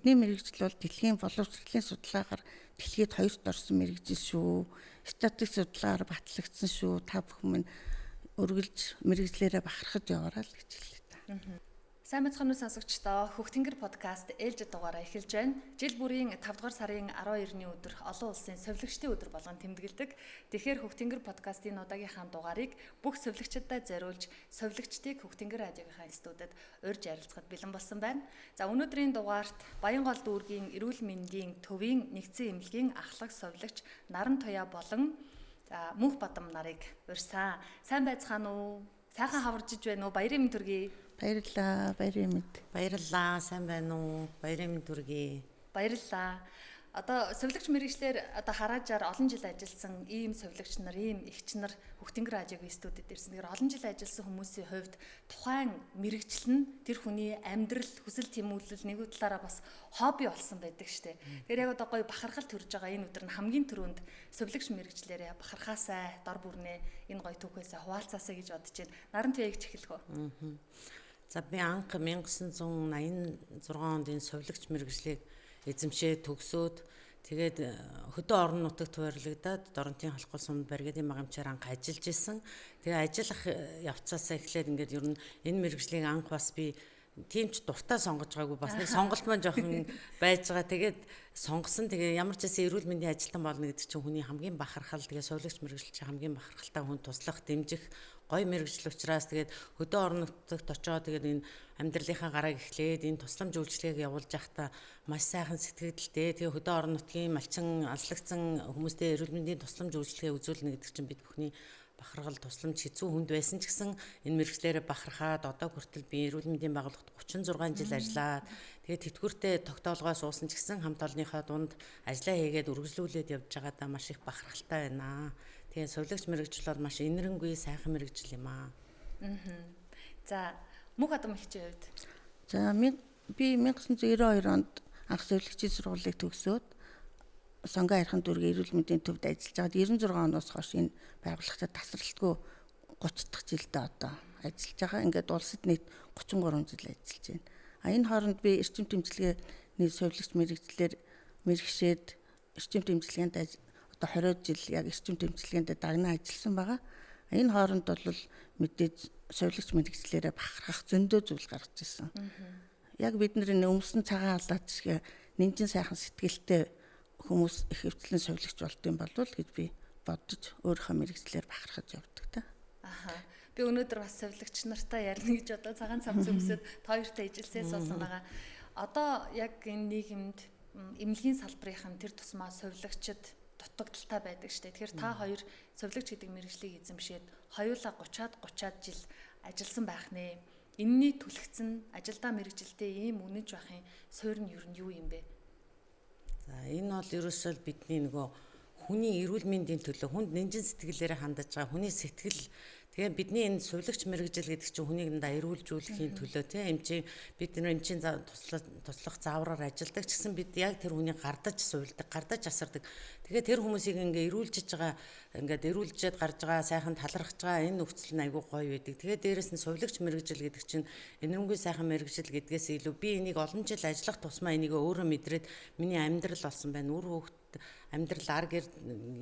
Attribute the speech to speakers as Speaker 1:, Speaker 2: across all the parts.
Speaker 1: бидний мэрэгжил бол дэлхийн боловсролын судалгаагаар дэлхийд 2-т орсон мэрэгжил шүү. Статистик судалгаагаар батлагдсан шүү. Та бүхэн минь үргэлж мэрэгжлээрээ бахархаж яваарай л гэж хэлээ та.
Speaker 2: Сайн мэцхан сонсогчдоо Хөхтөнгөр подкаст ээлжид дугаараа эхэлж байна. Жил бүрийн 5 дугаар сарын 12-ны өдөр олон улсын совилогчдын өдөр болгон тэмдэглэдэг. Тэгэхээр Хөхтөнгөр подкастын удаагийнхаа дугаарыг бүх совилогчдад зориулж совилогчдыг Хөхтөнгөр радиогийнхаа студид урьж ярилцахад бэлэн болсон байна. За өнөөдрийн дугаарт Баянгол дүүргийн эрүүл мэндийн төвийн нэгдсэн эмнэлгийн ахлах совилогч Наран Туяа болон Мөнх Бадам нарыг урьсан. Сайн байцгаана уу? Сайхан хаварж иж байна уу? Баярын мэнд төргий.
Speaker 1: Баярлалаа, баярын мэнд.
Speaker 3: Баярлалаа, сайн байна уу? Баярын мэнд төргий.
Speaker 2: Баярлалаа. Одоо совилогч мэргэжлэр хараажаар олон жил ажилласан ийм совилогч нар, ийм эгч нар Хөхтөнгөр радиогийн студид ирсэн. Тэгэхээр олон жил ажилласан хүмүүсийн хувьд тухайн мэргэжил нь тэр хүний амьдрал, хүсэл тэмүүлэл нэг талаараа бас хобби болсон байдаг штэ. Тэгэхээр яг одоо гоё бахархал төрж байгаа энэ өдөр нь хамгийн түрүүнд совилогч мэргэжлэрээ бахархаасай, дор бүрнээ энэ гоё түүхээсээ хуваалцаасай гэж бодож байна. Наран Туяаг эхлэх үү?
Speaker 3: За би анх 1986 онд энэ совилогч мэргэжлийг эзэмшээ төгсөөд тэгээд хөдөө орон нутагт хуваарлагдаад Доронтын холбоо сумд баригдын магамчаар анх ажиллаж исэн. Тэгээ ажиллах явцаасаа эхлээд ингээд ер нь энэ мэргэжлийг анх бас би тийм ч дуртай сонгож байгаагүй бас нэг сонголт маань жоохон байж байгаа. Тэгээд сонгосон. Тэгээ ямар ч гэсэн эрүүл мэндийн ажилтан болно гэдэг чинь хүний хамгийн бахархал. Тэгээ совилогч мэргэжил чинь хамгийн бахархалтай хүн туслах, дэмжих гой мэргэжил учраас тэгээд хөдөө орон нутагт очоод тэгээд энэ амьдралынхаа гарааг эхлээд энэ тусламж үйлчлэгийг явуулж байхдаа маш сайхан сэтгэлдэлтэй. Тэгээ хөдөө орон нутгийн малчин алслагдсан хүмүүстэй эрүүл мэндийн тусламж үйлчлэгээ үзүүлнэ гэдэг чинь бид бүхний бахархал тусламж хэцүү хүнд байсан ч гэсэн энэ мэргэжлээрээ бахархаад одоо хүртэл би эрүүл мэндийн байгууллагт 36 жил ажиллаад тэгээд тэтгэвртэй тогтоолгоос уусан ч гэсэн хамт олонныхоо дунд ажиллаа хийгээд үргэлжлүүлээд явж байгаадаа маш их бахархалтай байна. Тэгээ совилогч мэргэжил бол маш инэрэнгүй сайхан мэргэжил юм аа.
Speaker 2: За Мөнх Бадам ихчийн хувьд.
Speaker 1: За би 1992 онд анх совилогчийн сургуулийг төгсөөд Сонгон Архан дүүргийн эрүүл мэндийн төвд ажиллаж байгаад 96 оноос хойш энэ байгууллагад тасралтгүй 30 дахь жилдээ одоо ажиллаж байгаа. Ингээд улсад нийт 33 жил ажиллаж байна. Энэ хооронд би эрчим тэмцэлгээний совилогч мэргэжлэр мэргэшээд эрчим тэмцэлгээнд одоо 20 жил яг эрчим тэмцэлгээнд дагнаа ажилласан байгаа. Энэ хооронд бол мэдээж совилогч мэргэжлэрээ бахархах зөндөө зүйл гарч ирсэн. Яг бидний өмсөн цагаан халаат шиг нэмжин сайхан сэтгэлтэй хүмүүс их хөвчлэн совилогч болдсон болвол гэж би бодож өөрийнхөө мэргэжлээр бахархаж явдаг та.
Speaker 2: Би өнөөдөр бас совилогч нартай ярина гэж одоо цагаан цав зөвсөд хоёртой ижилсээс болсон байгаа. Одоо яг энэ нийгэмд эмнэлгийн салбарын тэр тусмаа совилогчд дутагдaltaй байдаг штэ. Тэгэхээр та хоёр совилогч гэдэг мэргэжлийг эзэмшээд хоёулаа 30-аад жил ажилласан байх нэ. Энэний түлхцэн ажилдаа мэргэжилтэй ийм үнэнч байхын суурь нь юу юм бэ?
Speaker 3: За энэ бол ерөөсөө бидний нөгөө хүний эрүүл мэндийн төлөө хүнд нэмжин сэтгэлээрээ хандаж байгаа хүний сэтгэл. Тэгээ бидний энэ совилогч мэргэжил гэдэг чинь хүнийг эрүүлжүүлэхийн төлөө тийм эмчийн бид эмчийн туслах заавраар ажилладаг ч гэсэн бид яг тэр хүний гардаж сувилдаг, гардаж асардаг. Тэгээ тэр хүмүүсийг ингээ эрүүлжиж байгаа ингээд эрүүлжээд гарч байгаа сайхан талархаж байгаа энэ нөхцөл нь айгүй гоё байдаг. Тэгээ дээрэс нь совилогч мэргэжил гэдэг чинь энэрэнгүй сайхан мэргэжил гэдгээс илүү би энийг олон жил ажиллах тусмаа энийг өөрөө мэдрээд миний амьдрал болсон байна. Үр хөвгт амьдрал ар гэр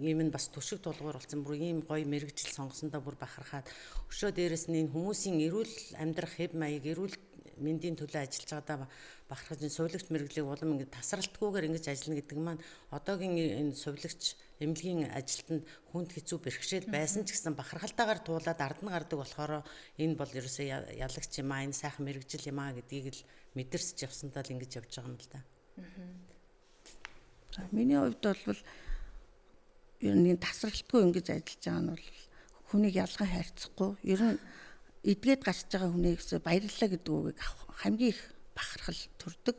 Speaker 3: ийм нь бас төшиг тулгуур болсон бүр ийм гоё мэргэжил сонгосондоо бүр бахархаад өшөө дээрэс нь энэ хүмүүсийн эрүүл амьдрах хэв маяг эрүүл мэндийн төлөө ажиллаж байгаадаа бахархаж энэ совилогч мэргэжлийг улам ингэ тасралтгүйгээр ингэж ажиллана гэдэг маань одоогийн энэ совилогч эмнэлгийн ажилтнанд хүнд хэцүү бэрхшээл байсан ч гэсэн бахархалтайгаар туулаад ард нь гардаг болохоор энэ бол ерөөсөө ялагч юм аа энэ сайхан мэргэжил юм аа гэдгийг л мэдэрсэж явсандаа л ингэж явж байгаа юм л да.
Speaker 1: Миний хувьд бол ер нь тасралтгүй ингэж ажиллаж байгаа нь бол хүнийг ялган хайрцахгүй ер нь эдгээд гасж байгаа хүнээс баярлалаа гэдэг үгийг хамгийн их бахархал төрдөг.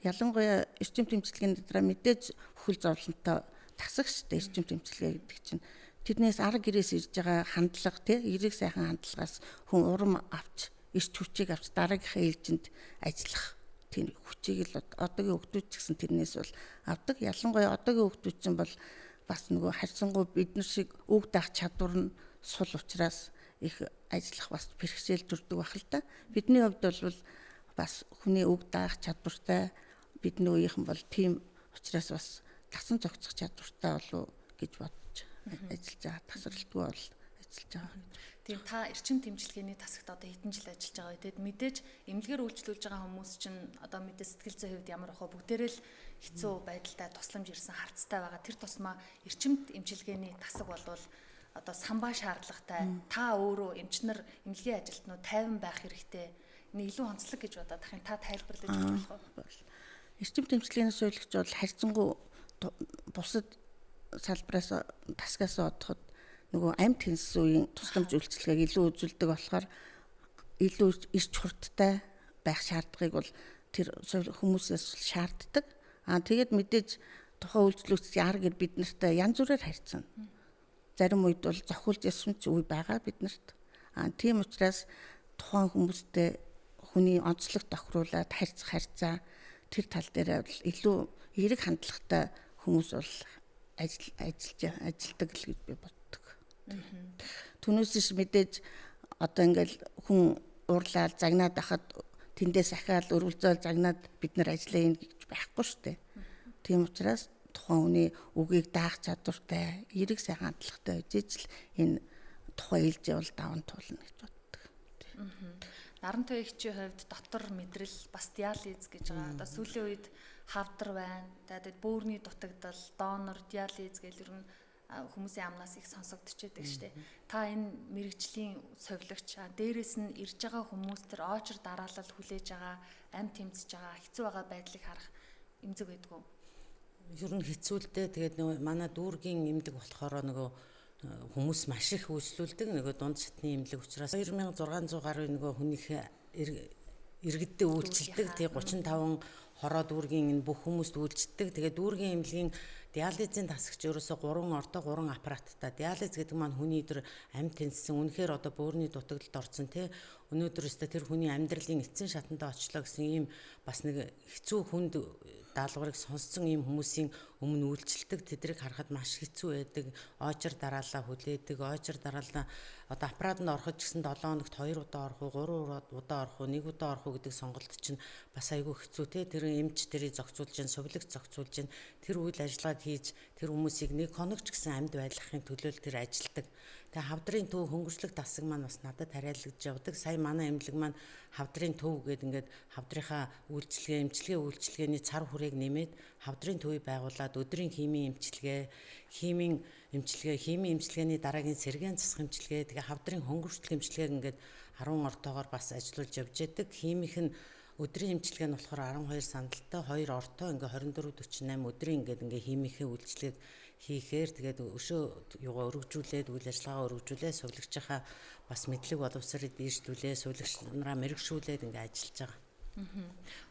Speaker 1: Ялангуяа эрчим тэмцэлгээний дараа мэдээж бүхэл зовлонтой тасагчтай эрчим тэмцэлгээ гэдэг чинь тэрнээс арга гэрээс ирж байгаа хандлага тий эрэг сайхан хандлагаас хүн урам авч эрч хүчийг авч дараагийнхаа ээлжинд ажиллах тэр хүчийг л одоогийн хүүхдүүд ч гэсэн тэрнээс бол авдаг. Ялангуяа одоогийн хүүхдүүд чинь бол бас нөгөө харьцангуй бид нар шиг үг даах чадвар нь сул учраас их ажиллах бас бэрхшээл төрдөг байх л та. Бидний хувьд бол бас хүний үг даах чадвартай бидний үеийнхэн бол тийм учраас бас тасан зохицох чадвартай болов гэж бодож ажиллаж байгаа. Тасралтгүй бол ажиллаж байгаа.
Speaker 2: Тийм та эрчим тэмчилгээний тасагт одоо хэдэн жил ажиллаж байгаа вэ? Тэгэд мэдээж эмнэлгээр үйлчлүүлж байгаа хүмүүс чинь одоо мэдээ сэтгэл зүйн хувьд ямар ах вэ? Бүгдээрээ л хэцүү байдалтай тусламж ирсэн харцтай байгаа. Тэр тусмаа эрчимт эмчилгээний тасаг болвол одоо самбаа шаардлагатай. Та өөрөө эмчнэр эмнэлгийн ажилтнууд тайван байх хэрэгтэй. Энэ илүү онцлог гэж бодоод ахын та тайлбарлаж болох уу?
Speaker 1: Эрчим тэмцлэгийн сувилагч бол харьцангуй бусад салбараас тасгаас одоход нөгөө амьд хинс үеийн тусламж үйлчилгээг илүү үзүүлдэг болохоор илүү эрч хурдтай байх шаардлагыг бол тэр хүмүүсээс шаарддаг. Тэгээд мэдээж тухайн үйлчлүүлэгч яар гэр бид нартай янз бүрээр харьцана. Зарим үед бол зохиулж яссан ч үе байгаа биднэрт. Тийм учраас тухайн хүмүүстэй хүний онцлог тохируулаад харьцаа тэр тал дээр бол илүү эерэг хандлагатай хүмүүс бол ажилдаг л гэж би боддог. Түүнээс мэдээж одоо ингээл хүн уурлаад загнаад ахад тэндээс ахаад өрөвлзөөл загнаад бид нар ажиллаа ийн гэж байхгүй шүү дээ. Тийм учраас тухайн хүний үгийг даах чадвартай, эерэг сайхан хандлагатай үжиж л энэ тухайн ээлжээ бол даван туулна гэж боддог.
Speaker 2: Нарантой эгчийн хувьд дотор мэдрэл бас диализ гэж байгаа. Одоо сүүлийн үед хавдар байна. Тэгээд бөөрийн дутагдал, донор, диализ гэл ер нь хүмүүсийн амнаас их сонсогдчихэдэг штеп. Та энэ мэрэгжлийн совилогч дээрээс нь ирж байгаа хүмүүс тэр очор дараалал хүлээж байгаа, амь тэмцэж байгаа, хэцүү байгаа байдлыг харах эмзэг байдгүй.
Speaker 3: Ер нь хэцүүлдэ тэгээд нөгөө манай дүүргийн эмнэлэг болохоор нөгөө хүмүүс маш их үйлчлүүлдэг нөгөө дунд шатны эмнэлэг учраас 2600 гаруй нөгөө хүнийхээ иргэддээ үйлчлдэг. Тэгээ 35 хороо дүүргийн энэ бүх хүмүүст үйлчлдэг. Тэгээ дүүргийн эмнэлгийн диализын тасагч ерөөсө 3 орто 3 аппараттай. Диализ гэдэг маань хүний өдөр амьд тэнцсэн үнэхээр одоо бөөрийн дутагдалд орсон тий. Өнөөдөр өстө тэр хүний амьдралын эцсийн шатанд очлоо гэсэн ийм бас нэг хэцүү хүнд даалгаврыг сонссон ийм хүмүүсийн өмнө үйлчлдэг. Тэдрийг харахад маш хэцүү байдаг. Очор дараалал хүлээдэг. Очор дараалал одоо аппаратанд ороход ч гэсэн 7 хоногт 2 удаа орох уу, 3 удаа орох уу, 1 удаа орох уу гэдэг сонголт чинь бас айгүй хэцүү те. Тэр эмч тэрийг зохицуулж гин, сувилагч зохицуулж гин. Тэр үйл ажиллагааг хийж тэр хүмүүсийг 1 хоног ч гэсэн амьд байлгахын төлөө тэр ажилдаг. Тэгээ хавдрын төв хөнгөрчлөг тасаг маань бас надад тариалагдж явдаг. Сая манай эмнэлэг маань хавдрын төв гэдэг ингээд хавдрынхаа эмчилгээ үйлчилгээний цар хүрээг нэмээд хавдрын төвийг байгуулад өдрийн химийн эмчилгээний дараагийн сэргээн засах эмчилгээ тэгээ хавдрын хөнгөрчлөг эмчилгээг ингээд 10 ортоогоор бас ажиллуулж явж байдаг. Химийнх нь өдрийн эмчилгээ нь болохоор 12 сандалтай 2 ортоо ингээ 24-48 өдрийн ингээ химийнхээ үйлчлэгийг хийхээр тэгээд өшөө юугаа өргөжүүлээд үйл ажиллагаа өргөжүүлээ сувилагчийнхаа бас мэдлэг боловсролыг дээшлүүлээ сувилагч нараа мэрэгшүүлээд ингээ ажиллаж байгаа.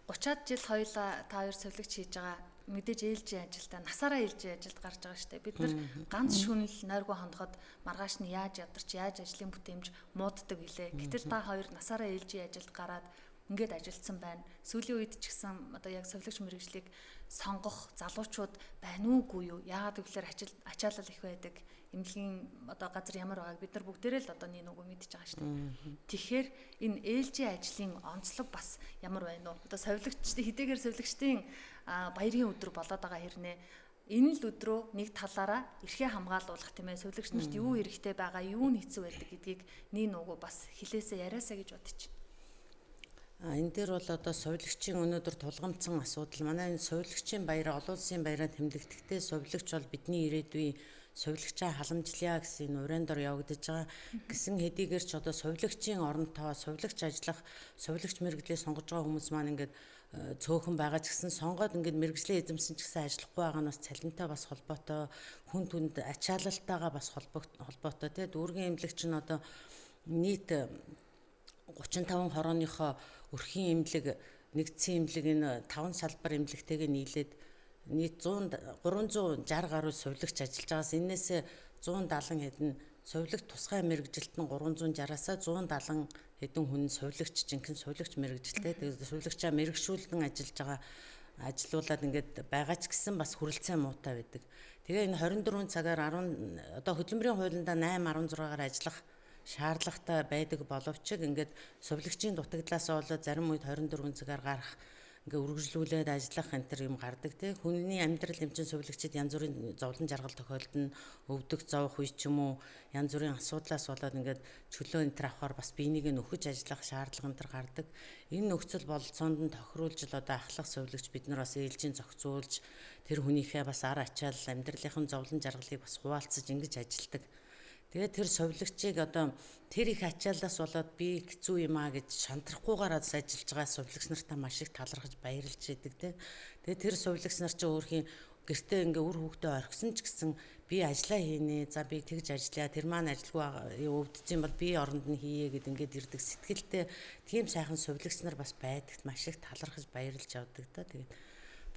Speaker 2: 30-аад жил хоёлаа та хоёр сувилагч хийж байгаа мэдээж ээлжийн ажилдаа насаараа ээлжийн ажилд гарч байгаа штэ. Бид нар ганц шүнэл нойргоо хондоход маргааш нь яаж ядарч яаж ажлын бүтээмж мууддаг билээ. Гэтэл та хоёр насаараа ээлжийн ажилд гараад ингээд ажилдсан байна. Сүүлийн үед ч гэсэн одоо яг сувилагч мэрэгжлийг сонгох залуучууд байна уугүй юу? Яагаад гэвэл ачаалал их байдаг. Эмнэлгийн одоо газар ямар байгааг бид нар бүгдээрээ л одоо нэг мэдж байгаа шүү дээ. Тэгэхээр энэ ээлжийн ажлын онцлог бас ямар байна уу? Одоо сувилагчдын хэдийгээр сувилагчдын баярын өдөр болоод байгаа хэрнээ энэ л өдрөө нэг талаараа эрхээ хамгаалуулах тийм ээ сувилагч нарт юу хэрэгтэй байгаа, юу нь хэцүү байдаг гэдгийг нэг нүгөө бас хэлээсээ яриасаа гэж бодчих.
Speaker 3: Энэ дээр бол одоо сувилагчийн өнөөдөр тулгамдсан асуудал манай энэ сувилагчийн баяр олон улсын баяраар тэмдэглэхдээ сувилагч бол бидний ирээдүйн сувилагчаа халамжлая гэсэн уран дор явагдаж байгаа гэсэн хэдийгээр ч одоо сувилагчийн оронтоо сувилагч ажиллах сувилагч мэргэжлээ сонгож байгаа хүмүүс маань ингээд цөөхөн байгаа ч гэсэн сонгоод ингээд мэргэжлээ эзэмсэн ч гэсэн ажиллахгүй байгаа нь бас цалинтай бас холбоотой хүн түнд ачаалалтайгаа бас холбоотой тий дүүргийн эмнэлэгч нь одоо нийт 35 хорооныхоо өрхийн эмнэлэг нэгдсэн эмнэлэг энэ 5 салбар эмнэлэгтэйгээ нийлээд нийт 360 гаруй сувилагч ажиллаж байгаас энээс 170 хэдэн сувилагч тусгай мэргэжилт нь 360-аас 170 хэдэн хүн сувилагч жинхэнэ сувилагч мэргэжилтэй тэгээд сувилагчаа мэрэгшүүлэн ажиллаж байгаа ажилуулад ингээд байгаа ч гэсэн бас хүрэлцээ муутай байдаг. Тэгээ энэ 24 цагаар одоо хөдөлмөрийн хуулиндаа 8-16-аар ажиллах шаардлагатай байдаг боловч ингээд сувилагчийн дутагдлаас болоод зарим үед 24 цагаар гарах ингээ үргэлжлүүлээд ажиллах энэ төр юм гардаг тий. Хүний амьдрал эмчин сувилагчид янз бүрийн зовлон жаргал тохиолдолд өвдөх зовох үе ч юм уу янз бүрийн асуудлаас болоод ингээд чөлөө энэ төр авахаар бас биенийг нөхөж ажиллах шаардлага энэ төр гардаг. Энэ нөхцөл бололцоонд нь тохируулж л одоо ахлах сувилагч бид нар бас ээлжийн зохицуулж тэр хүнийхээ бас ар ачаал амьдралын зовлон жаргалыг бас хуваалцаж ингэж ажилдаг. Тэгээд тэр сувилагчийг одоо тэр их ачаалаас болоод би хэцүү юм аа гэж шантрахгүйгээр ажиллаж байгаа сувилагч нартаа маш их талархаж баярлж идэг тий. Тэгээд тэр сувилагч нар чинь өөрхийн гэртээ ингээ үр хүүхдээ орхисон ч гэсэн би ажиллаа хийнэ. За би тэгж ажиллая. Тэр маань ажилгүй өвдсөн бол би оронд нь хийе гэд ингээд ирдэг сэтгэлтэй тийм сайхан сувилагч нар бас байдагт маш их талархаж баярлж явдаг да. Тэгээд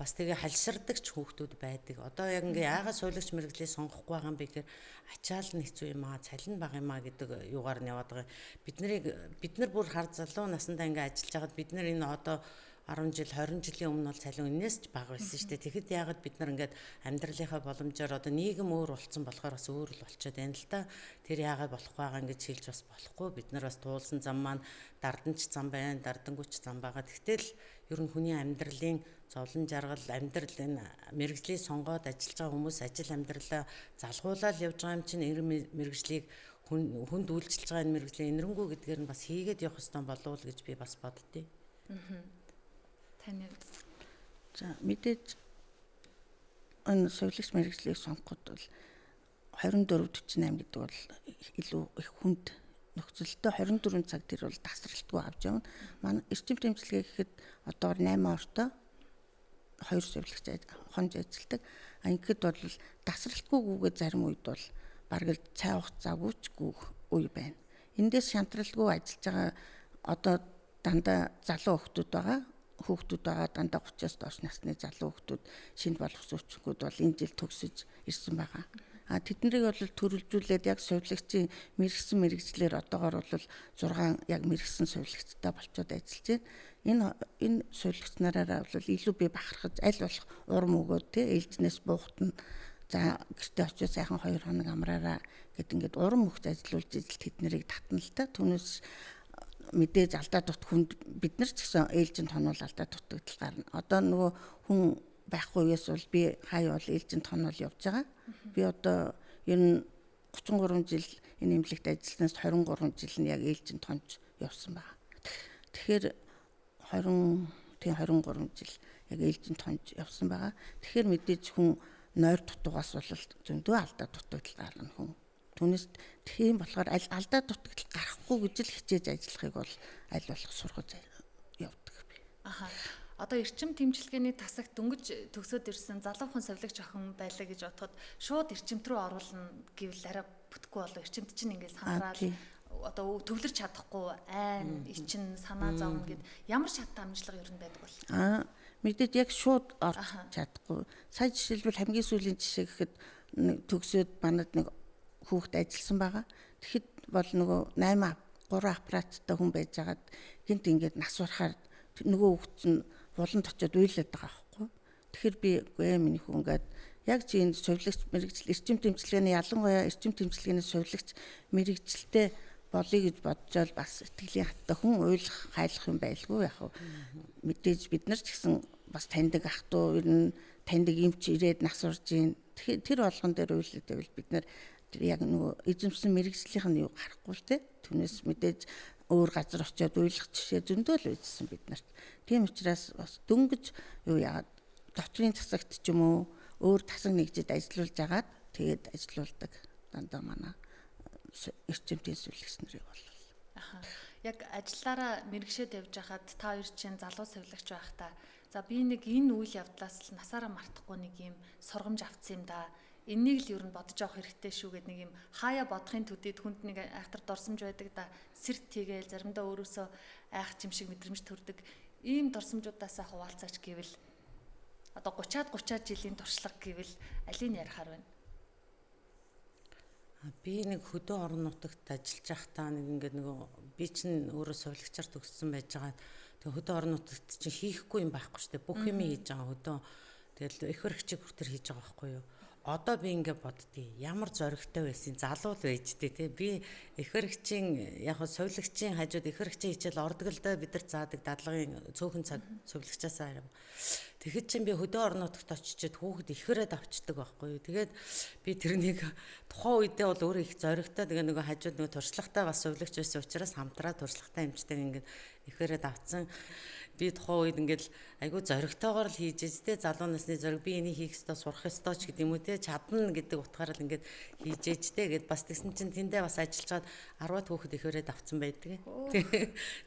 Speaker 3: бас тэгээ халширдаг ч хүүхдүүд байдаг. Одоо яг ингээ яагаад сувилагч мэрэгжлийг сонгохгүй байгаа юм бэ гэхээр ачаал нь хэцүү юм аа, цалин бага юм аа гэдэг юугаар нь яваад байгаа. Бид нар бүр хар залуу насндаа ингээ ажиллаж байгаад бид нар энэ одоо 10 жил 20 жилийн өмнө бол цалин энэс ч бага байсан шүү дээ. Тэгэхэд яагаад бид нар ингээд амьдралынхаа боломжоор одоо нийгэм өөр болцсон болохоор бас өөр л болчиход байна л да. Тэр яагаад болох байгаа ингэж хэлж бас болохгүй. Бид нар бас туулсан зам маань дарданч зам байна, дардангүйч зам байгаа. Тэгтэл ер нь хүний амьдралын зовлон жаргал амьдрал энэ мэрэгжлийг сонгоод ажиллаж байгаа хүмүүс ажил амьдралаа залгуулаад явж байгаа юм чинь энэ мэрэгжлийг хүнд үйлчилж байгаа энэ мэрэгжлийн энэрэнгүй гэдгээр нь бас хийгээд явах хэрэгтэй болов уу гэж би бас боддتي.
Speaker 2: Таны
Speaker 1: за мэдээж энэ сувилагч мэрэгжлийг сонгоход бол 24-48 гэдэг бол илүү их хүнд нөхцөлтэй 24 цаг тэр бол тасралтгүй авч явна. Манай эрчим тэмцэлгээ гэхэд одоо 8 ортой 2 сувилагч хонж ажилладаг. Ингээд бол тасралтгүйгүйгээ зарим үед бол бараг л цай хугацаагүй ч үе байна. Эндээс шантралгүй ажиллаж байгаа одоо дандаа залуу хүүхдүүд байгаа дандаа 30-аас доош насны залуу хүүхдүүд шинэ боловсруучгууд бол энэ жил төгсөж ирсэн байгаа. Тэднийг бол төрөлжүүлээд яг сувилагчийн мэрэгсэн мэрэгжлэр одоогоор бол 6 яг мэрэгсэн сувилагчтай болцоод ажиллаж байна. Энэ сувилагч нараараа бол илүү бие бахархаж аль болох урам өгөөд тий ээлжнээс буухтна. За гэртээ очиж сайхан 2 хоног амраараа гэд ингээд урам өгч ажиллуулж ижил тэднийг татна л та. Түүнээс мэдээж алдаа дут хүнд бид нар ч гэсэн ээлжинд хонол алдаа дутагдал гарна. Одоо нөгөө хүн байхгүй үеэс бол би хаяа бол ээлжинд хонол явж байгаа. Би одоо ер нь 33 жил энэ эмнэлэгт ажилласнаас 23 жил нь яг ээлжинд хонж явсан байна. Тэгэхээр 23 жил яг ээлжинд хонж явсан байгаа. Тэгэхээр мэдээж хүн нойр дутуугаас бол зөндөө алдаа дутагдал гарна хүн. Түүнээс тийм болохоор алдаа дутагдал гарахгүй гэж л хичээж ажиллахыг бол аль болох сургаж явдаг би.
Speaker 2: Одоо эрчим тэмчилгээний тасагт дөнгөж төгсөөд ирсэн залуу хүн сувилагч охин байлаа гэж бодоход шууд эрчимт рүү оруулна гэвэл арай бүтэхгүй болоо. Эрчимт чинь ингээд санаарал одоо төвлөрч чадахгүй айн ичин санаа зовно гэд ямар шаттай амжилга ер нь байдаг бол
Speaker 1: мэдээд яг шууд орж чадахгүй. Сая жишээлбэл хамгийн сүүлийн жишээ гэхэд төгсөөд манад нэг хүүхэд ажилласан байгаа. Тэгэхэд бол нөгөө 3 аппараттай хүн байж байгаад гинт ингээд нас барахаар нөгөө хүүхэд нь буланд очиод уйлаад байгаа байхгүй. Тэгэхээр би үгүй миний хүн ингээд яг чи энэ сувилагч мэрэгжил эрчим тэмцэлгээний ялангуяа эрчим тэмцэлгээний сувилагч мэрэгжилтэй болъё гэж боджол бас сэтгэлийн хаттай хүн уйлах хайлах юм байлгүй яг хөө мэдээж бид нар ч гэсэн бас таньдаг ах トゥ ер нь таньдаг юмч ирээд нас урж ийн тэр болгон дээр уйлаад байвал бид нар яг нөгөө эзэмсэн мэрэгжлийнх нь юу гарахгүй л те түүнээс мэдээж өөр газар очиод уйлах жишээ зөндөө л үйдсэн бид нарт. Тийм учраас бас дөнгөж юу яагаад дотрийн засагт ч юм уу өөр тасаг нэгжид ажиллаулж агаад тэгээд ажиллаулдаг дандаа манай эрчимтэй сувилагч нарыг бол.
Speaker 2: Яг ажиллаараа мэрэгшээд явж хахад та хоёр чинь залуу сувилагч байхдаа за би нэг энэ үйл явдлаас л насаараа мартахгүй нэг юм сургамж авцсан юм да. Энийг л ер нь бодож авах хэрэгтэй шүү гэд нэг юм хаяа бодохын төдийд хүнд нэг айхтар дорсомж байдаг да. Сэрт хийгээл заримдаа өөрөөсөө айх чим шиг мэдрэмж төрдөг. Ийм дорсомжуудаасаа хуваалцаач гэвэл одоо 30-аад жилийн туршлага гэвэл алийг ярихаар байна.
Speaker 3: Би нэг хөдөө орон нутагт ажиллаж байхдаа нэг ингээд нөгөө би чинь өөрөө сувилагчаар төгссөн байж байгаа. Тэгээ хөдөө орон нутагт чинь хийхгүй юм байхгүй шүү дээ. Бүх юм хийж байгаа хөдөө. Тэгэл их баригчийг хүртэр хийж байгаа байхгүй юу. одоо би ингээ боддгийг ямар зоригтой байсан залуу л байж тээ тий. Би эх хэрэгчийн яг сувилагчийн хажууд эх хэрэгчийн хичээл ордог л да бид нар заадаг дадлагын цөөхөн цаг сувилагчаасаа харам. Тэгэхэд чинь би хөдөө орон нутагт очичихэд хүүхэд ихэрэд авчдаг байхгүй юу. Тэгээд би тэрнийг тухайн үедээ бол өөрөө их зоригтой тэгээ нөгөө хажууд нөгөө туршлагатай бас сувилагч байсан учраас хамтраа туршлагатай эмчтэйг ингээд ихэрэд авцсан. Би тухайн үед ингээд айгүй зоригтойгоор л хийж ээжтэй залуу насны зориг би энийг хийх ёстой сурах ёстой ч гэдэг юм уу те чадна гэдэг утгаараа л ингээд хийж ээжтэй гэд бас тэгсэн чинь тэндээ бас ажиллаж чад 10-аад хүүхэд ихэрэд авцсан байдаг.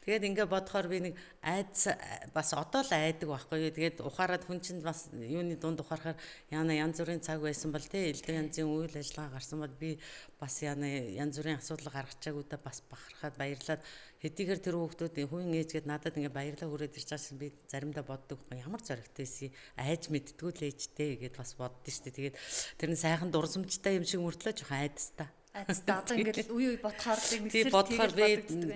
Speaker 3: Тэгээд ингээд бодохоор би нэг айдас бас одоо л айдаг байхгүй юу. Тэгээд ухаарад хүн чинь бас юуны дунд ухаарахаар яана янз бүрийн цаг байсан бол те элдв янзын үйл ажиллагаа гарсан бол би бас яана янз бүрийн асуудал гаргачаагуудаа бас бахархаад баярлаад хэдийгээр тэр хүүхдүүд хүн ээжгээд надад ингээ баярлаа хүрээд ирж байгаа шин би заримдаа боддог ямар зоригтой байсан айж мэдтгүү л ээжтэй гэд бас боддоо штэ. Тэгээд тэр нь сайхан дурсамжтай юм шиг мөртлөө жоохон айдастаа.
Speaker 2: Айдастаа одоо ингээд үе бодохоор
Speaker 3: тий бодохоор би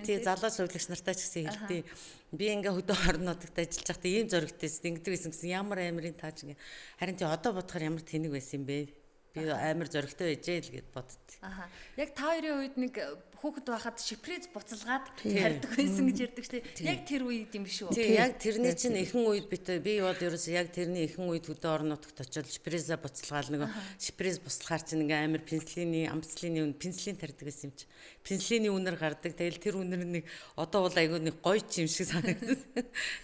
Speaker 3: тий залуу сувилагч нартай ч гэсэн хэлтий. Би ингээ хөдөө орон нутагт ажиллаж байхдаа ийм зоригтойс ингэдэг байсан гэсэн ямар амирын тааж ингээ харин тий одоо бодохоор ямар тэнэг байсан юм бэ? Би амар зоригтой байжээ л гэд боддоо.
Speaker 2: Аха. Яг та хоёрын үед нэг хүүхэд байхад шипрез буцалгаад хардаг байсан гэж ярьдаг шүү дээ. Яг тэр үед юм биш үү?
Speaker 3: Тий, яг тэрний чинь ихэнх үед би бол ерөөсөө яг тэрний ихэнх үед хөдөө орон нутагт очиод шипреза буцалгаал нэг шипрез буцалгаар чинь ингээ амар пенсилины амцлины пенсилин тарьдаг гэсэн юм чи. Пенсилины үнэр гардаг. Тэгэл тэр үнэр нэг одоо бол айгүй нэг гоё ч юм шиг санагдав.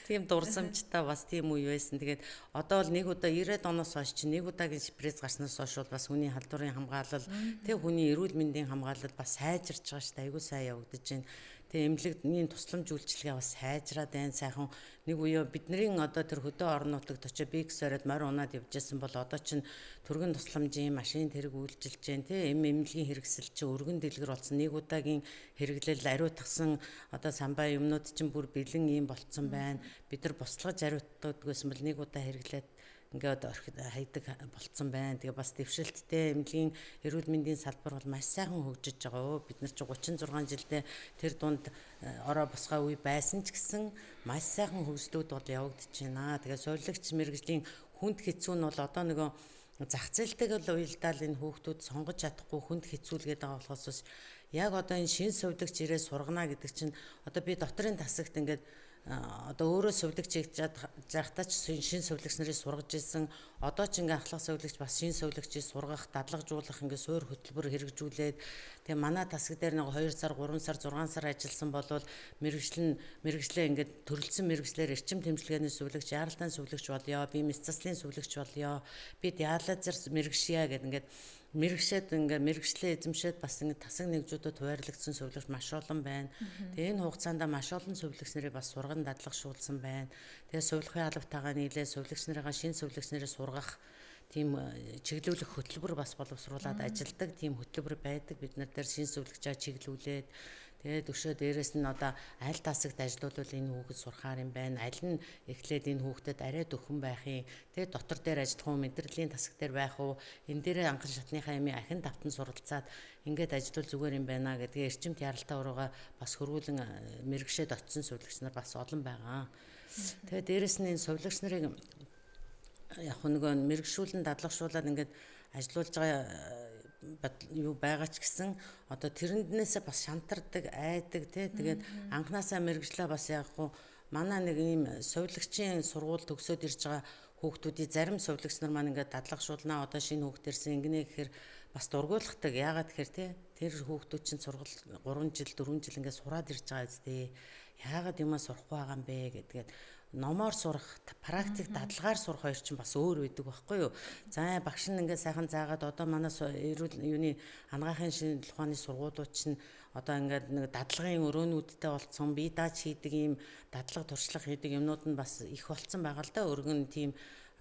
Speaker 3: Тийм дурсамжтай бас тийм үе байсан. Тэгээд одоо бол нэг удаа 90-ад оноос хойш чи нэг удаагийн шипрез гарснаас хойш бол бас хүний халдварын хамгаалал, тэг хүний эрүүл мэндийн хамгаалал бас сайжирч байгаа. Айгуу сайн явагдаж байна. Тэгээ эмнэлэгний тусламж үйлчилгээ бас сайжраад байна. Сайхан нэг үе бидний одоо тэр хөдөө орон нутагт очиж бикс ороод морь унаад явж байсан бол одоо чинь түргэн тусламжийн машин тэрэг үйлчилж байна. Тэ эмнэлгийн хэрэгсэл чинь өргөн дэлгэр болсон. Нэг удаагийн хэрэглэл ариутгсан одоо самбай юмнууд чинь бүр бэлэн юм болцсон байна. Бид нар буслаж ариутдаг гэсэн бол нэг удаа хэрэглээд ингээд орхид хайдаг болцсон байна. Тэгээ бас дэвшилттэй эмнэлгийн эрүүл мэндийн салбар бол маш сайхан хөгжиж байгаа. Бид нар чи 36 жилдээ тэр дунд ороо босгоо үе байсан ч гэсэн маш сайхан хөгжлүүд бол явагдаж байна. Тэгээ сувилагч мэргэжлийн хүнд хэцүү нь бол одоо нөгөө зах зээлтэйг л уялдаал энэ хүүхдүүд сонгож чадахгүй хүнд хэцүүлгээд байгаа болохоос яг одоо энэ шин сувилагч ирээ сургана гэдэг чинь одоо би дотрын тасагт ингээд одоо өөрөө сувилагч хийж жахтаа ч шин сувилагч нарыг сургаж ирсэн. Одоо ч ингээ ахлах сувилагч бас шин сувилагчийг сургах, дадлагжуулах ингээ суур хөтөлбөр хэрэгжүүлээд тэгээ манай тасаг дээр нэг 2 сар, 3 сар, 6 сар ажилласан болвол мэрэгжлээ ингээ төрөлцсөн мэрэгжлэр эрчим тэмцэлгээний сувилагч, яаралтай сувилагч болёо, би мэс заслын сувилагч болёо, би диализер мэрэгшье гэдэг ингээ мэрэгшээд ингээ мэрэгчлээ эзэмшээд бас ингээ тасаг нэгжүүдэд хуваарлагдсан сувилагч маш олон байна. Тэгээ энэ хугацаанд маш олон сувилагч нарыг бас сурган дадлагшуулсан байна. Тэгээ сувилахын албатайгаа нийлээ сувилагч нарыгаа шинэ сувилагч нарыг сургах тийм чиглүүлэх хөтөлбөр бас боловсруулад ажилдаг тийм хөтөлбөр байдаг. Бид нар дээр шинэ сувилагчаа чиглүүлээд тэгээд өшөө дээрэс нь одоо аль тасагт ажиллавал энэ хүүхэд сурахаар юм байна. Аль нь эхлээд энэ хүүхдэд арай дөхөн байх юм. Тэгээд дотор дээр ажиллах уу, мэдрэлийн тасаг дээр байх уу, энэ дээрээ анхан шатныхаа ямиг ахин давтан суралцаад ингээд ажиллавал зүгээр юм байна гэдгээ эрчимт яралтай урууга бас хөрвүүлэн мэрэгшээд очисон сувилагч нар бас олон байгаа. Тэгээд дээрэс нь энэ сувилагч нарыг яг нөгөө мэрэгшүүлэн дадлагшуулаад ингээд ажиллуулж байгаа юу байгаа ч гэсэн одоо тэрнээсээ бас шантардаг, айдаг тий. Тэгээд анханасаа мэрэгжлээ бас яахгүй манай нэг ийм сувилагчийн сургууль төгсөөд ирж байгаа хүүхдүүдийн зарим сувилагч нар маань ингээд дадлагшуулнаа одоо шинэ хүүхд ирсэн ингэнэ гэхээр бас дургуулгадаг. Яагаад гэхээр тий тэр хүүхдүүд чинь сургал 3 жил 4 жил ингээд сураад ирж байгаа үстэй. Яагаад юмаа сурахгүй байгаа юм бэ гэдгээд номоор сурах, практик дадлагаар сурах хоёр чинь бас өөр үйдэг байхгүй юу. За багш нь ингээд сайхан заагаад одоо манай эрүүл юуны ангаахын шинжилгээ ухааны сургуулиуд чинь одоо ингээд нэг дадлагын өрөөнүүдтэй болцсон, бие дааж хийдэг ийм дадлаг туршлага хийдэг юмнууд нь бас их болцсон байгаа л да. Өргөн тийм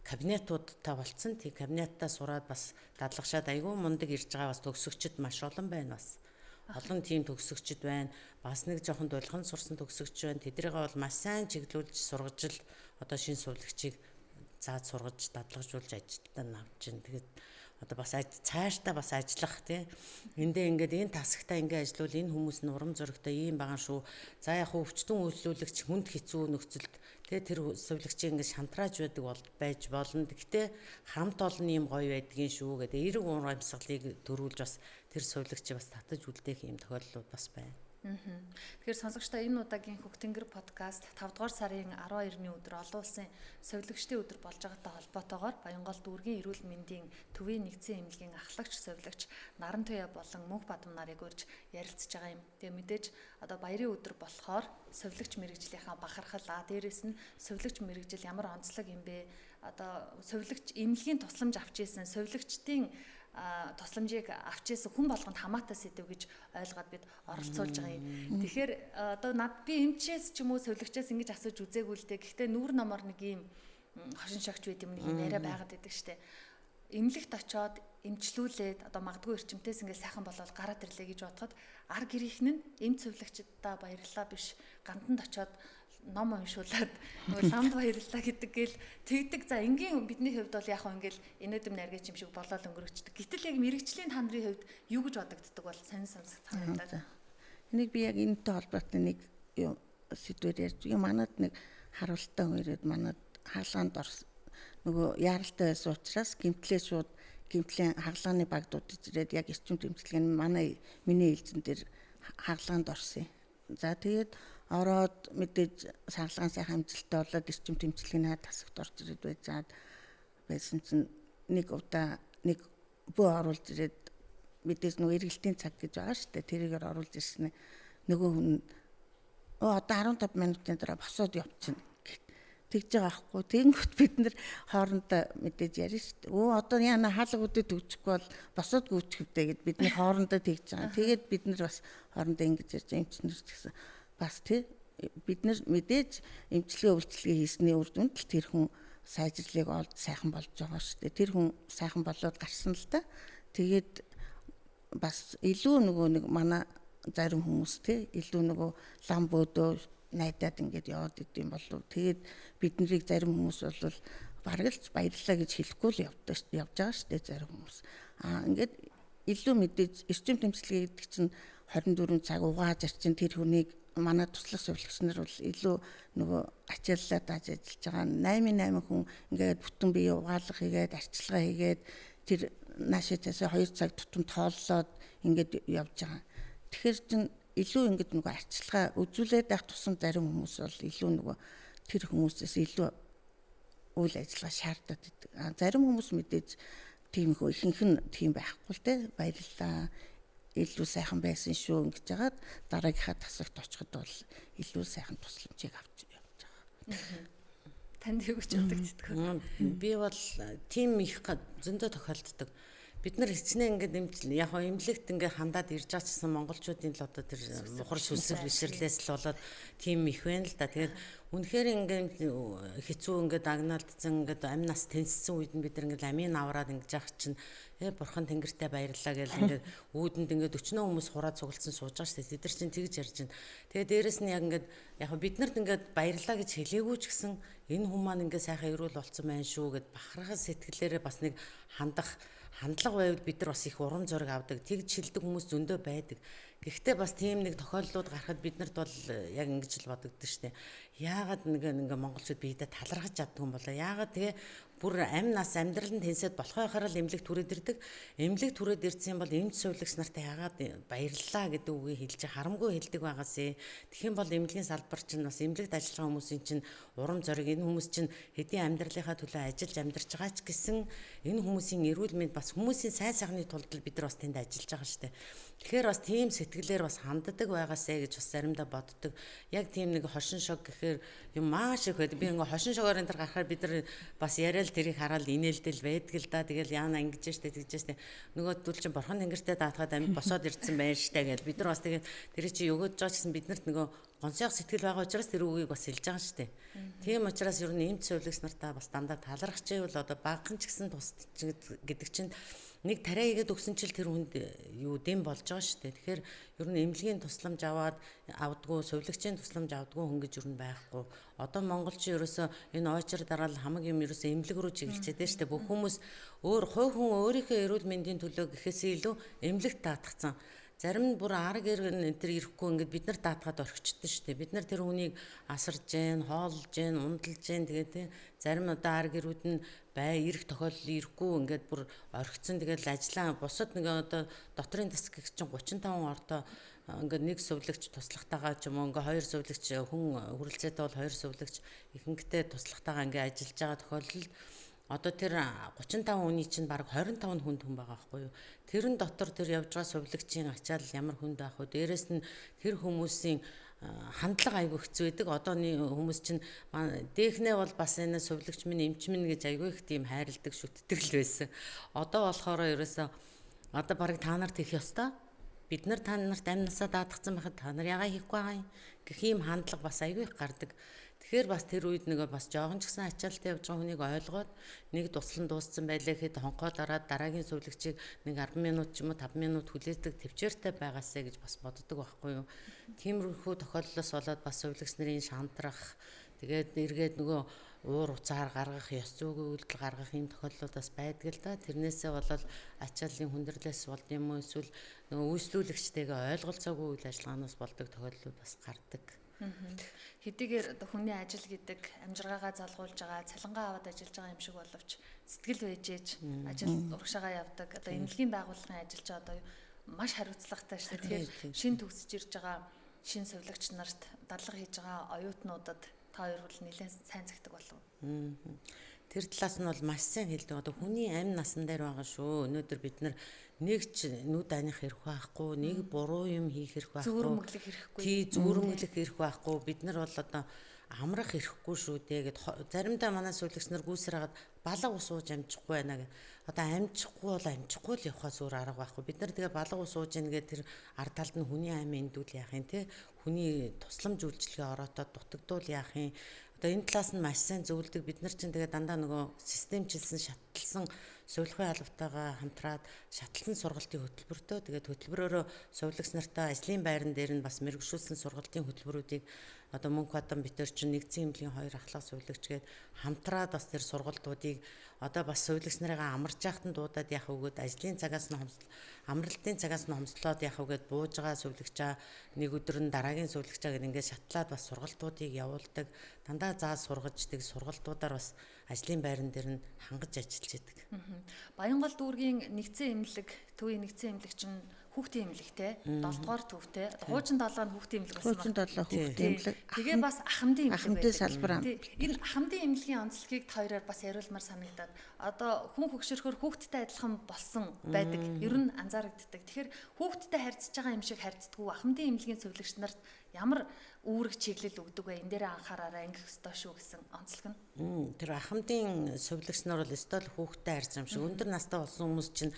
Speaker 3: кабинетуудтай болцсон. Тийм кабинеттаа сураад бас дадлагшаад айгүй мундаг ирж байгаа бас төгсөгчд маш олон байна бас. Олон тийм төгсөгчд байна. Бас нэг жоохон дулхан сурсан төгсөгч байна. Тэдрийгээ бол маш сайн чиглүүлж сургаж л одоо шинэ сувилагчийг зааж сургаж дадлагжуулж ажилтаа навч чинь. Тэгээд одоо бас цаашдаа бас ажиллах тий. Эндээ ингээд энэ тасагтаа ингээд ажиллавал энэ хүмүүс нь урам зоригтой ийм байгаа шүү. За яг өвчтөн үйлчлүүлэгч хүнд хэцүү нөхцөлд тэр сувилагчийн ингээд шантрааж байдаг байж болно. Гэхдээ хамт олон юм гоё байдгийн шүү гэдэг эерэг урамсгалыг төрүүлж бас тэр сувилагчийг бас татаж үлдээх юм тохиолдлууд бас байна.
Speaker 2: Тэгэхээр сонсогчдоо энэ удаагийн Хөх тэнгэр подкаст 5 дугаар сарын 12-ны өдөр олон улсын сувилагчдын өдөр болж байгаатай холбоотойгоор Баянгол дүүргийн эрүүл мэндийн төвийн нэгдсэн эмнэлгийн ахлагч сувилагч Наран Туяа болон Мөнх Бадам нарыг урьж ярилцж байгаа юм. Тэгээ мэдээж одоо баярын өдөр болохоор сувилагч мэрэгжлийнхаа бахархал дээрээс нь сувилагч мэрэгжил ямар онцлог юм бэ? Одоо сувилагч эмнэлгийн тусламж авч ийсэн сувилагчдын тусламжийг авчээсэн хүн болгонд хамаатай сэдв гэж ойлгоод бид оролцуулж байгаа юм. Тэгэхээр одоо би эмчээс ч юм уу сувилагчаас ингэж асууж үзээгүй л дээ. Гэхдээ нүүр номоор нэг ийм хошин шогч байт юм нэг юм яриа байгаад байдаг штэ. Эмнэлэгт очоод эмчлүүлээд одоо магадгүй эрчимтээс ингээд сайхан болоод гараад ирлээ гэж бодоход ар гэрийнхэн нь эмч сувилагчдаа баярлалаа биш ганданд очоод ном уншуулад нөгөө ламд баярлалаа гэдэг гээл тэгдэг. За энгийн бидний хувьд бол яг хөө ингээл инээдэм найргач юм шиг болоод өнгөрөгчдөг. Гэтэл яг мэрэгчлийн та нарын хувьд юу гэж бодогддог бол сонь санагдаад.
Speaker 1: Энийг би яг энэтэй холбоотой нэг юу сэдвээр ярьж манад нэг харуултаа өрөөд манад хаалгаанд нөгөө яаралтай байсан учраас гимтлээ шууд гимтлийн хаалганы багдууд ирээд яг эрчим тэмцэлгийн миний ээлжин дээр хаалгаанд орсон. За тэгээд ороод мэдээж сарлагын сайхан амжилттай болоод эрчим тэмцэлгийн тасагт орж ирээд байсан чинь нэг удаа нэг бөө оруулж ирээд мэдээж нөгөө эргэлтийн цаг гэж байгаа шүү дээ. Тэрийгээр оруулж ирсэн нөгөө хүн одоо 15 минутын дараа босоод явчихна тэгж байгаа аахгүй. Тэгэнгүүт бид нэр хоорондоо мэдээж ярина шүү дээ. Одоо яна хаалга үдэд төгчихгүй бол босоод гүйчихвдээ гэд бид нэр хоорондоо тэгж байгаа. Тэгээд бид нэр бас хоорондоо ингэж ярьж эмчнэр гэсэн бас бид нар мэдээж эмчилгээ үйлчилгээ хийсний үр дүнд л тэр хүн сайжрлыг олд сайхан болж байгаа шүү дээ. Тэр хүн сайхан болоод гарсан л да. Тэгээд бас илүү нөгөө нэг манай зарим хүмүүс илүү нөгөө лам бөөдөө найдаад ингээд яваад идэм болов. Тэгээд бид нарыг зарим хүмүүс бол бараг л баярлалаа гэж хэлэхгүй л явж байгаа шүү дээ зарим хүмүүс. Ингээд илүү мэдээж эрчим тэмцэлгээ гэдэг чинь 24 цаг угааж арчин тэр хүнийг манай туслах сувилагч нар бол илүү нөгөө ачааллаад ажиллаж байгаа 8 хүн ингээд бүтэн бие угаалга хийгээд арчилгаа хийгээд тэр наашаатаас 2 цаг тутам тооллоод ингээд явж байгаа. Тэгэхээр чин илүү ингээд нөгөө арчилгаа үзүүлээд байх тусам зарим хүмүүс бол илүү нөгөө тэр хүмүүсээс илүү үйл ажиллагаа шаардаад байдаг. Зарим хүмүүс мэдээж тийм хөө ихэнх нь тийм байхгүй л те баярлалаа илүү сайхан байсан шүү ингэж жагаад дараагийнхаа тасагт очиход бол илүү сайхан тусламжийг авч явж байгаа.
Speaker 2: Танд юу гэж бодогддог?
Speaker 3: Би бол тийм их зөндөө тохиолддог. Бид нар хичнээн ингээд яг эмнэлэгт ингээд хандаад ирж байгаа гэсэн монголчуудын л одоо тэр мухар сүсэг бишрлээс л болоод тийм их байна л да. Тэгээд үнэхээр ингээд хэцүү ингээд агнаалдсан ингээд амь нас тэнцсэн үед нь бид нар ингээд амийн авраад ингэж яах чинь бурхан тэнгэртэй баярлалаа гэж ингээд үүдэнд ингээд 40 хүмүүс хураа цугласан сууж байгаа шүү дээ. Тэд нар чинь тэгж ярьж байна. Тэгээд дээрэс нь яг ингээд яг бид нарт ингээд баярлалаа гэж хэлээгүй ч гэсэн энэ хүмүүс маань ингээд сайхан эрүүл болцсон байна шүү гэд бахархал сэтгэлээрээ бас нэг хандлага байвал бид нар бас их урам зориг авдаг. Тэгж шилдэг хүмүүс зөндөө байдаг. Гэхдээ бас тийм нэг тохиолдлууд гарахад бид нарт бол яг ингэж л бодогдсон шүү дээ. Яагаад ингээ монголчууд биедээ талархаж чаддаг юм болоо. Яагаад тэгээ бүр амь нас амьдрал нь тэнцээд болохоо хараад эмнэлэг түрээд ирдэг. Эмнэлэг түрээд ирсэн бол эмч сувилагч нартай яагаад баярлалаа гэдэг үгийг хэлж харамгүй хэлдэг байгаасэ. Тэгхийн бол эмнэлгийн салбар чинь бас эмнэлэгт ажиллах хүмүүсийн чинь урам зориг энэ хүмүүс чинь хэдийн амьдралынхаа төлөө ажиллаж амьдарч байгаа ч гэсэн энэ хүмүүсийн эрүүл мэнд бас хүмүүсийн сайн сайхны тулд бид нар бас тэнд ажиллаж байгаа шүү дээ. Тэгэхээр бас тийм сэтгэлээр бас ханддаг байгаасэ гэж бас заримдаа боддог. Яг тийм нэг хошин шог гэхээр юм маш их байдаг. Би ингээ хошин шогоор энэ төр гарахаар бид нар бас яриад тэрийг хараад инээлдэл байдаг л да. Тэгэл яана ингэж штэ тэгж штэ. Нөгөө дүүл чинь бурхан тэнгэртэй даатгаад амьд босоод ирдсэн байж штэ гэл бид нар бас тэгээд тэр чи өгөөж байгаа гэсэн биднэрт нөгөө гонцойх сэтгэл байгаа учраас тэр үгийг бас хэлж байгаа штэ. Тийм учраас ер нь эмч сувилагч нартаа бас дандаа талархаж байвал одоо багхан ч гэсэн тус гэдэг чинь нэг тариа игээд өгсөн чил тэр хүнд юу дэм болж байгаа шүү дээ. Тэгэхээр ер нь эмнэлгийн тусламж авдаггүй, сувилагчийн тусламж авдаггүй хүн гэж ер нь байхгүй. Одоо монголчин ерөөсөө энэ ойчир дараал хамаг юм ерөөсөө эмнэлэг рүү чиглэлчээд байна шүү дээ. Бүх хүмүүс хувь хүн өөрийнхөө эрүүл мэндийн төлөө гэхээсээ илүү эмнэлэгт даатгцсан. Зарим нь бүр арга иргэн энэ төр ирэхгүй ингээд бид нар даатгаад орхичдсан шүү дээ. Бид нар тэр хүнийг асарж гэн, хооллож гэн, ундалж гэн тэгээд тийм зарим одоо арга ирүүд нь ирэх тохиолдол ирэхгүй ингээд бүр орхицсан. Тэгээд ажиллаа бусад нэг одоо дотрын засаг чинь 35 ордоо ингээд нэг сувлагч туслахтайгаа ч юм уу ингээд хоёр сувлагч хүн хүрэлцээтэй бол хоёр сувлагч ихэнхдээ туслахтайгаа ингээд ажиллаж байгаа тохиолдолд одоо тэр 35 хүний чинь баг 25 хүн байгаа байхгүй юу. Тэрэн дотор тэр явж байгаа сувлагчийн ачаал ямар хүнд байх вэ? Дээрээс нь тэр хүмүүсийн хандлага айгүй хэцүү байдаг. Одооний хүмүүс чинь дээхнээ бол бас энэ сувлагч минь эмч минь гэж айгүй их тийм хайрладаг шүтдэг л байсан. Одоо болохоор ерөөсөө одоо баг та нарт их ёстой. Бид нар та нарт амнасаа даатгсан байхад та нар ягаа хийхгүй байгаа юм гэх ийм хандлага бас айгүй их гардаг. Тэгэхээр бас тэр үед нэг бас жоохон ч гэсэн ачаалттай явж байгаа хүнийг ойлгоод нэг туслан дууссан байлаа гэхэд хонхоо дараад дараагийн сувлагчийг нэг 10 минут ч юм уу 5 минут хүлээдэг төвчээртэй байгаасаа гэж бас боддог байхгүй юу. Тиймэрхүү тохиолдлоос болоод бас сувлагч нарын шантрах тэгээд эргээд нөгөө уур уцаар гаргах, ёс зүйн үйлдэл гаргах ийм тохиолдлууд бас байдаг л да. Тэрнээсээ болоод ачааллын хүндрэлээс болд юм уу эсвэл нөгөө үйлчлүүлэгчтэйгээ ойлголцоогүй үйл ажиллагаанаас болдог тохиолдлууд бас гардаг.
Speaker 2: Хэдийгээр одоо хүний ажил гэдэг амжиргаагаа залгуулж байгаа, цалингаа аваад ажиллаж байгаа юм шиг боловч сэтгэл байжээж ажил урагшаагаа явдаг. Одоо эмнэлгийн байгууллагын ажил ч одоо маш хариуцлагатай шүү дээ. Тэгэхээр шин төгсөж ирж байгаа шин сувилагч нарт дадлага хийж байгаа оюутнуудад та хоёр бол нэлээд сайн цагдаг болов.
Speaker 3: Тэр талаас нь бол маш сайн хэлдэг. Одоо хүний амь насан дээр байгаа шүү. Өнөөдөр бид нар нэг ч нүд аних хэрэг байхгүй, нэг буруу юм хийх хэрэг байхгүй.
Speaker 2: Зүрмөглөх хэрэггүй.
Speaker 3: Тий, зүрмөглөх хэрэг байхгүй. Бид нар бол одоо амрах хэрэггүй шүү дээ гэд заримдаа манай сувилагч нар гүйсээр хагаад балга ус ууж амжихгүй байна гэ. Одоо амжихгүй бол амжихгүй л явахаа зүгээр арга байхгүй. Бид нар тэгээ балга ус ууж ийн гэдэг тэр ард талд нь хүний амь эндүүл яах юм те. Хүний тусламж үйлчлэгээ ороотоод дутагдвал яах юм. Одоо энэ талаас нь маш сайн зөвлөдөг. Бид нар чинь тэгээ дандаа нөгөө системчилсэн шатлсан сувилгын албатайгаа хамтраад шатлсан сургалтын хөтөлбөртөө тэгээд хөтөлбөрөөрөө сувилагч нартай ажлын байран дээр нь бас мэрэгшүүлсэн сургалтын хөтөлбөрүүдийг одоо Мөнх Бадан битэр чинь нэгдсэн эмнэлгийн хоёр ахлах сувилагч гээд хамтраад бас тэр сургалтуудыг одоо бас сувилагч нарыгаа амарч яхад нь дуудаад яах вгөөд ажлын цагаас нь амралтын цагаас нь хомслоод яах вгөөд бууж байгаа сувилагчаа нэг өдөр нь дараагийн сувилагчаа гэдэг ингээд шатлаад бас сургалтуудыг явуулдаг. Дандаа зааж сургаждаг сургалтуудаар бас ажлын байран дээр нь хангаж ажиллаж байдаг.
Speaker 2: Баянгол дүүргийн нэгдсэн эмнэлэг, төвийн нэгдсэн эмнэлэг чинь хүүхдийн эмнэлэгтэй, 7 дугаар төвтэй, хуучин 7 нь хүүхдийн эмнэлэг байсан
Speaker 1: байна. Хуучин 7 хүүхдийн эмнэлэг.
Speaker 2: Тэгээ бас ахмадын эмнэлэг.
Speaker 1: Ахмадын салбар.
Speaker 2: Энэ ахмадын эмнэлгийн онцлогийг хоёроор бас яриулмаар санагдаад одоо хүн хөгшөрөхөр хүүхдтэй адилхан болсон байдаг. Ер нь анзаарэгддэг. Тэгэхээр хүүхдтэй харьцаж байгаа юм шиг харьцдаггүй ахмадын эмнэлгийн сувилагч нарт ямар үүрэг чиглэл өгдөг вэ? Энэ дээр анхаараараа ингэх ёстой шүү гэсэн онцлог нь.
Speaker 3: Тэр ахмадын сувилагч нар бол өстой хүүхдтэй харьцаж юм шиг. Өндөр настай болсон хүмүүс чинь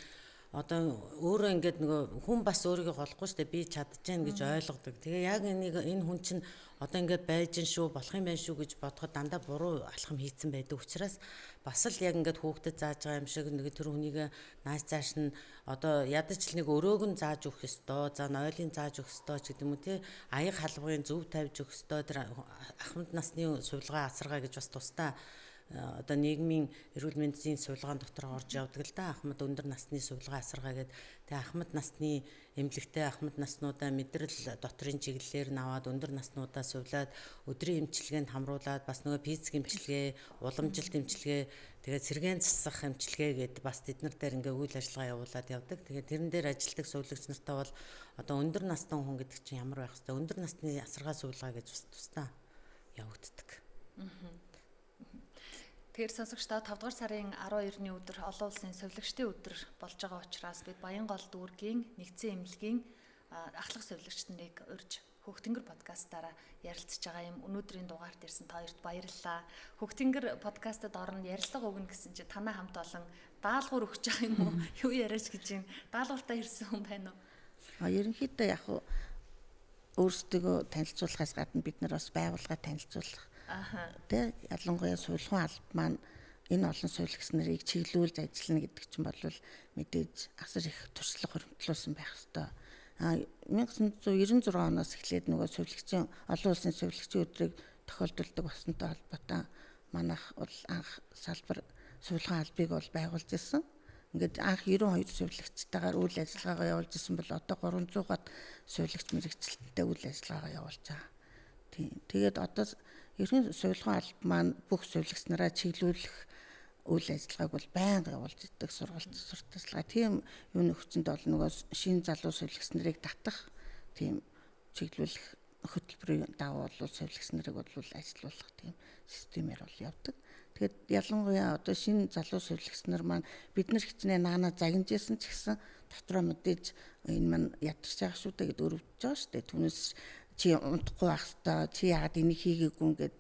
Speaker 3: одоо өөрөө ингээд нөгөө хүн бас өөрийгөө голохгүй шүү дээ. Би чадчихээн гэж ойлгодог. Тэгээ яг энэ хүн чинь одоо ингээд байж ин шүү, болох юм байна шүү гэж бодоход дандаа буруу алхам хийцэн байдаг учраас бас л яг ингээд хүүхдэд зааж байгаа юм шиг нэг тэр хүнийг нааш зааш нь одоо ядаж л нэг өрөөг нь зааж өгөх ёстой. За нойлын зааж өгөх ёстой ч гэдэг юм уу те. Аяг халбарын зөв тавьж өгөх ёстой. Тэр ахмад насны сувилгаа асаргаа гэж бас тусдаа одоо нийгмийн эрүүл мэндийн сувилгаан дотор орж явдаг л да. Ахмад өндөр насны сувилгаа асаргаа гэдэг. Тэгээ ахмад насны эмнэлэгтэй ахмад наснуудаа мэдрэл дотрын чиглэлээр наваад өндөр наснуудаа сувлаад өдрийн эмчилгээнд хамруулад бас нөгөө физик эмчилгээ, уламжилт эмчилгээ, тэгээ сэргээн засах эмчилгээ гэдэг бас тэд нар дээр ингээ үйл ажиллагаа явуулаад явдаг. Тэгээ тэрэн дээр ажилладаг сувилагч нартай бол одоо өндөр насны хүн гэдэг чинь ямар байх вэ? Өндөр насны асаргаа сувилгаа гэж бас тусдаа явагддаг.
Speaker 2: Тэгэхээр сонсогчдоо 5 дугаар сарын 12-ны өдөр олон улсын сувилагчдын өдөр болж байгаа учраас бид Баянгол дүүргийн нэгдсэн эмнэлгийн ахлах сувилагч нарыг урьж Хөхтөнгөр подкастаараа ярилцж байгаа юм. Өнөөдрийн дугаарт ирсэн та хоёрт баярлалаа. Хөхтөнгөр подкастад орно ярилцлага өгнө гэсэн чи танаа хамт олон даалгавар өгч байгаа юм уу? Юу яриач гэж юм. Даалгавартаа ирсэн хүн байна уу?
Speaker 1: Ерөнхийдөө яг өөрсдөө танилцуулахаас гадна бид нар бас байгууллага танилцуулах. Тэ ялангуяа суулгын алба маань энэ олон сувилагч нарыг чиглүүлж ажиллана гэдэг чинь бол мэдээж асар их туршлага хөрөмтлүүлсэн байх ёстой. 1996 оноос эхлээд нөгөө сувилагчийн олон улсын сувилагчийн өдрийг тохиолдуулдаг болсонтой холбоотой манайх бол анх салбар сувилгаан албыг бол байгуулж ирсэн. Ингээд анх 92 сувилагчтайгаар үйл ажиллагаагаа явуулж ирсэн бол одоо 300-аад сувилагч мэргэжилттэй үйл ажиллагаагаа явуулж байгаа. Тэгээд одоо ерхэн сувилгаан алба маань бүх сувилагч нараа чиглүүлэх үйл ажиллагааг бол байнга явуулж идэг сургалт сурталчилгаа. Тийм юу нөхцөнд бол нөгөө шинэ залуу сувилагч нарыг татах тийм чиглүүлэх хөтөлбөрийн давуу бол сувилагч нарыг бол ажилуулах тийм системээр бол явдаг. Тэгэхээр ялангуяа одоо шинэ залуу сувилагч нар маань бид нар хичнээн наана загинжсэн ч гэсэн дотроо мэдээж энэ маань ядарч байгаа шүү дээ гэдээ өрөвдөж байгаа шүү дээ. Түүнээс чи унтахгүй байх хэрэгтэй, чи яагаад энийг хийгээгүй гэд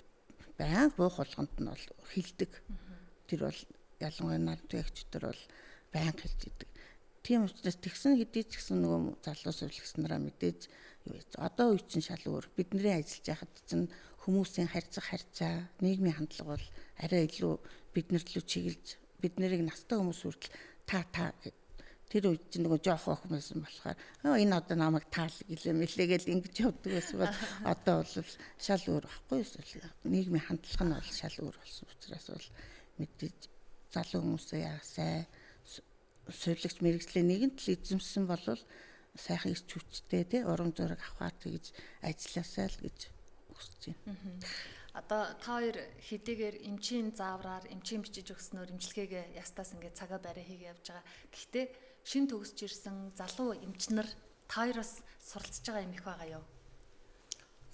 Speaker 1: байнга буух болгонд нь бол хилдэг. Тэр бол ялангуяа наадмын бол байнга хэлж идэг. Тийм учраас тэгсэн хэдий ч гэсэн нөгөө залуу сувилагч нараа мэдээж одоо үе чинь шал өөр. Бидний ажиллаж байхад чинь хүмүүсийн харьцаа, нийгмийн хандлага бол арай илүү биднэрт лөө чиглэж бид нарыг настай хүмүүс хүртэл та тэр үед чинь нөгөө жоох охин байсан болохоор энэ одоо намайг таал гэлээгээл ингэж явдаг байсан бол одоо бол шал өөр байхгүй юу? Нийгмийн хандлага нь бол шал өөр болсон учраас бол мэдээж залуу хүмүүсээ яасаа сувилагч мэргэжлийн нэгэн тал эзэмсэн бол сайхан ирч хүчтэй тий урам зориг авахаар тэгж ажилласаа л гэж хүсэж байна.
Speaker 2: Одоо та хоёр хэдийгээр эмчийн заавраар эмчийн бичиж өгснөөр эмчилгээгээ ястаас ингээд цагаа барай хийгээ явж байгаа. Гэхдээ шин төгсөж ирсэн залуу эмч нар та хоёроос суралцж байгаа юм их байгаа юу?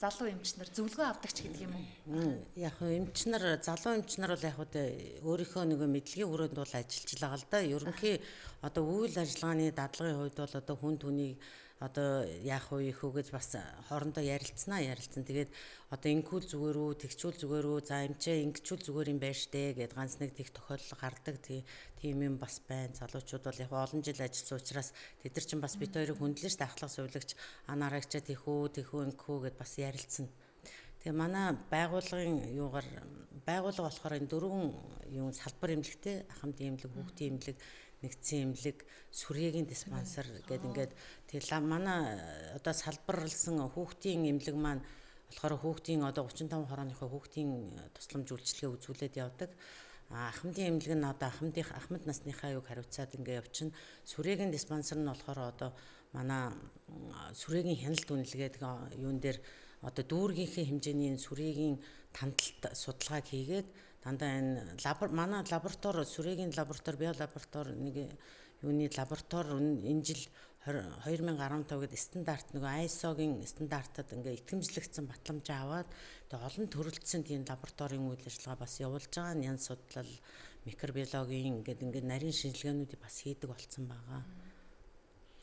Speaker 2: Залуу эмч нар зөвлөгөө авдагч гэдэг юм уу?
Speaker 3: Яг эмч нар залуу эмч нар бол яг өөрийнхөө нэг мэдлэгийн өрөөнд бол ажиллаж байгаа л да. Ерөнхий одоо үйл ажиллагааны дадлагын хувьд бол одоо хүн түүнийг одоо яах вэ их үү гэж бас хоорондоо ярилцсан. Тэгээд одоо ингэхүүл зүгээр үү, тэгчүүл зүгээр үү, за эмчээ ингэчүүл зүгээр юм байна штэ гэд ганц нэг тех тохиолдол гардаг. Тийм юм бас байна. Залуучууд бол яг олон жил ажилласан учраас тэд нар чинь бас бит хоёрыг хүндлэж дахлах сувилагч анаарагчаа тэхүү ингэхүү гэд бас ярилцсан. Тэгээ манай байгууллагын байгууллага болохоор энэ дөрвөн юм салбар эмнэлэгтэй ахмадын эмнэлэг, хүүхдийн эмнэлэг, нэгдсэн эмнэлэг, сүрьегийн диспансер гэдэг ингээд тэгээ манай одоо салбарлсан хүүхдийн эмнэлэг маань болохоор хүүхдийн одоо 35 хорооныхоо хүүхдийн тусламж үйлчилгээ үзүүлээд явдаг. Ахмадын эмнэлэг нь одоо ахмад насныхаа юг хариуцаад ингээд явчихна. Сүрьегийн диспансер нь болохоор одоо манай сүрьегийн хяналт үнэлгээд юун дээр одоо дүүргийнхээ хэмжээний сүрьегийн тандалт судалгааг хийгээд дандаа энэ манай лаборатори сүрьегийн лаборатори биолаборатори нэг юуны лаборатори энэ жил 2015 гэдэг стандарт нөгөө ISO-гийн стандартад ингээ итгэмжлэгдсэн батламжаа аваад тэгээ олон төрөлцсөн тийм лабораторийн үйл ажиллагаа бас явуулж байгаа. Янз судлал, микробиологийн ингээ нарийн шинжилгээнүүдийг бас хийдэг болсон байгаа.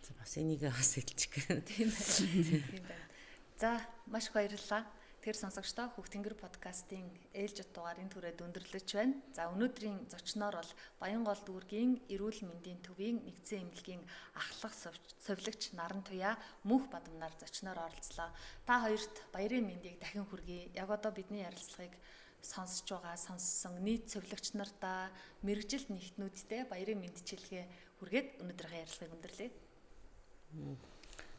Speaker 3: За бас энийг бас хэлчих гэх.
Speaker 2: Тийм байна. За маш их баярлалаа. Тэр сонсогчдоо Хүүхдингэр подкастын ээлжид дугаар энэ түрээд өндөрлөж байна. За өнөөдрийн зочноор бол Баянгол дүүргийн эрүүл мэндийн төвийн нэгдсэн эмнэлгийн ахлах совилогч Наран Туяа Мөнх Бадамнаар зочноор оролцлоо. Та хоёрт баярын мэндийг дахин хүргэе. Яг одоо бидний ярилцлагыг сонссон нийт совилогч нартаа мэргэжилт нэгтнүүдтэй баярын мэндчилгээ хүргээд өнөөдрийнхээ ярилцлагыг өндөрлөе.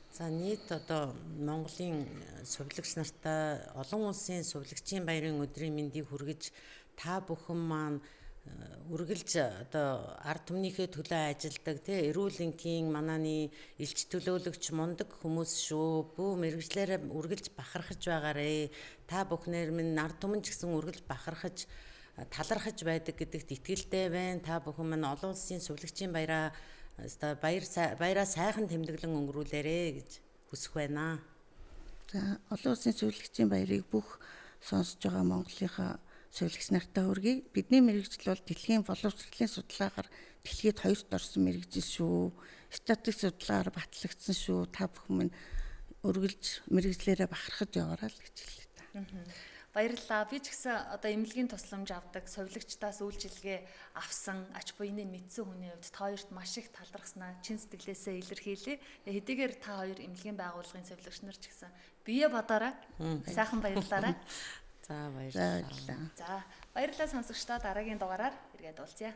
Speaker 3: За нийт одоо Монголын сувилагч нартай олон улсын сувилагчийн баярын өдрийн мэндийг хүргэж та бүхэн маань үргэлж одоо ард түмнийхээ төлөө ажилдаг эрүүл энхийн мананы элч төлөөлөгч мундаг хүмүүс шүү. Бүү мэргэжлээрээ үргэлж бахархаж байгаарэ. Та бүхнээр минь ард түмэн ч гэсэн үргэлж бахархаж талархаж байдаг гэдэгт итгэлтэй байна. Та бүхэн маань олон улсын сувилагчийн баяраа баяраа сайхан тэмдэглэн өнгөрүүлээрэ гэж хүсэх байна.
Speaker 1: За олон улсын сувилагчийн баярыг бүх сонсож байгаа Монголынхаа сувилагч нартай хүргэе. Бидний мэргэжил бол дэлхийн боловсролын судалгаагаар дэлхийд 2-т орсон мэргэжил шүү. Статистик судалгаагаар батлагдсан шүү. Та бүхэн минь үргэлж мэргэжлээрээ бахархаж яваарай л гэж хэлээ та.
Speaker 2: Баярлалаа. Би ч гэсэн одоо эмнэлгийн тусламж авдаг, совилагчдаас үйлчилгээ авсан, ач буйныг мэдсэн хүний хувьд та хоёрт маш их талархснаа чин сэтгэлээсээ илэрхийлье. Хэдийгээр та хоёр эмнэлгийн байгууллагын совилагч нар ч гэсэн бие бодоорой. Сайхан баярлалаа.
Speaker 3: За баярлалаа.
Speaker 1: За баярлалаа.
Speaker 2: За баярлалаа сонсогчдоо дараагийн дугаараар иргэд уулзъя.